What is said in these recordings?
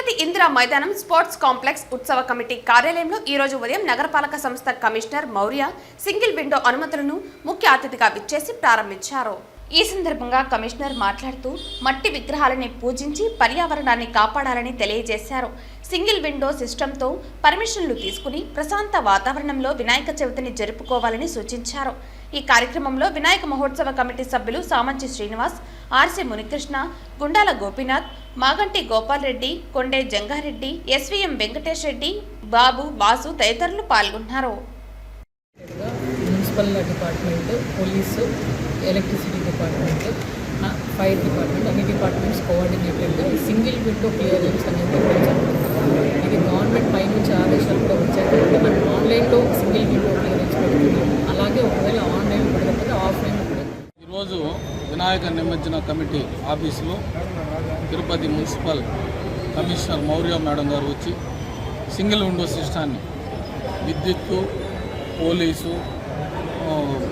తిరుపతి ఇందిరా మైదానం sports complex ఉత్సవ committee కార్యాలయంలో ఈ రోజు ఉదయం నగరపాలక సంస్థ కమిషనర్ మౌర్య సింగిల్ విండో అనుమతులను ముఖ్య అతిథిగా విచ్చేసి ప్రారంభించారు. ఈ సందర్భంగా కమిషనర్ మాట్లాడుతూ మట్టి విగ్రహాలని పూజించి పర్యావరణాన్ని కాపాడాలని తెలియజేశారు. సింగిల్ విండో సిస్టంతో పర్మిషన్లు తీసుకుని ప్రశాంత వాతావరణంలో వినాయక చవితిని జరుపుకోవాలని సూచించారు. ఈ కార్యక్రమంలో వినాయక మహోత్సవ కమిటీ సభ్యులు సామంచి శ్రీనివాస్, ఆర్సి మునికృష్ణ, గుండాల గోపీనాథ్, మాగంటి గోపాల్ రెడ్డి, కొండే జంగారెడ్డి, ఎస్వీఎం వెంకటేష్ రెడ్డి, బాబు, వాసు తదితరులు పాల్గొన్నారు. Municipal department, police, electricity department, fire department అన్ని డిపార్ట్మెంట్స్ కోఆర్డినేటెడ్గా ఈ సింగిల్ విండో క్లియరెన్స్ అనేది ఇది గవర్నమెంట్ పై నుంచి ఆదేశాలు కూడా వచ్చాయి కాబట్టి మనం ఆన్లైన్లో సింగిల్ విండో క్లియరెన్స్ పెడుతున్నాం. అలాగే ఒకవేళ ఆన్లైన్ పెడకపోతే ఆఫ్లైన్ కూడా. ఈరోజు వినాయక నిమజ్జన కమిటీ ఆఫీసులో Tirupati municipal commissioner Maurya madam గారు వచ్చి సింగిల్ విండో సిస్టాన్ని విద్యుత్తు, పోలీసు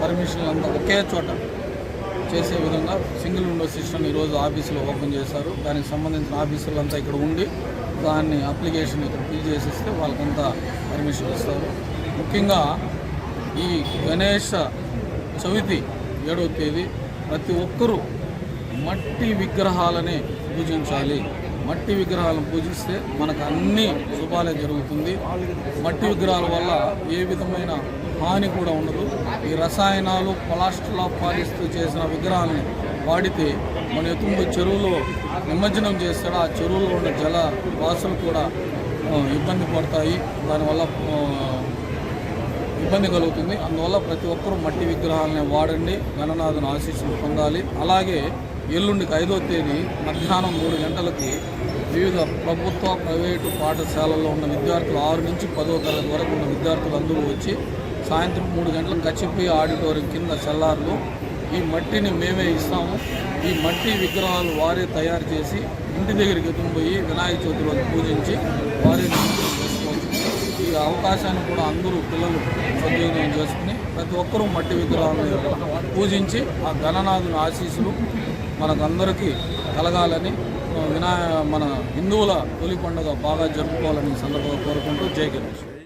పర్మిషన్లు అంతా ఒకే చోట చేసే విధంగా సింగిల్ విండో సిస్టమ్ ఈరోజు ఆఫీసులో ఓపెన్ చేశారు. దానికి సంబంధించిన ఆఫీసులంతా ఇక్కడ ఉండి దాన్ని అప్లికేషన్ ఇక్కడ ఫిల్ చేసిస్తే వాళ్ళకంతా పర్మిషన్ ఇస్తారు. ముఖ్యంగా ఈ గణేష చవితి 7వ తేదీ ప్రతి ఒక్కరూ మట్టి విగ్రహాలనే పూజించాలి. మట్టి విగ్రహాలను పూజిస్తే మనకు అన్ని శుభాలే జరుగుతుంది. మట్టి విగ్రహాల వల్ల ఏ విధమైన హాని కూడా ఉండదు. ఈ రసాయనాలు కొలెస్ట్రాల్ పాలిస్తూ చేసిన విగ్రహాలని వాడితే మన ఎత్తుముడు చెరువులో నిమజ్జనం చేస్తాడు. ఆ చెరువులో ఉన్న జల వాసులు కూడా ఇబ్బంది పడతాయి. దానివల్ల ఇబ్బంది కలుగుతుంది. అందువల్ల ప్రతి ఒక్కరూ మట్టి విగ్రహాలని వాడండి, గణనాథుని ఆశీస్సులు పొందాలి. అలాగే ఎల్లుండికి 5వ తేదీ మధ్యాహ్నం 3 గంటలకి వివిధ ప్రభుత్వ, ప్రైవేటు పాఠశాలల్లో ఉన్న విద్యార్థులు 6 నుంచి 10వ తరగతి వరకు ఉన్న విద్యార్థులు అందరూ వచ్చి సాయంత్రం 3 గంటలకు కచ్చిపోయి ఆడిటోరియం కింద సెల్లార్లో ఈ మట్టిని మేమే ఇస్తాము. ఈ మట్టి విగ్రహాలు వారే తయారు చేసి ఇంటి దగ్గరికి ఎత్తుకుపోయి వినాయక చవితి రోజు పూజించి వారే చేసుకోవచ్చు. ఈ అవకాశాన్ని కూడా అందరూ పిల్లలు సద్వినియోగం చేసుకుని ప్రతి ఒక్కరూ మట్టి విగ్రహాలను పూజించి ఆ గణనాథుని ఆశీస్సులు మనకందరికీ కలగాలని మన హిందువుల తొలి పండుగ బాగా జరుపుకోవాలని సందర్భంగా కోరుకుంటూ జై గణేష్.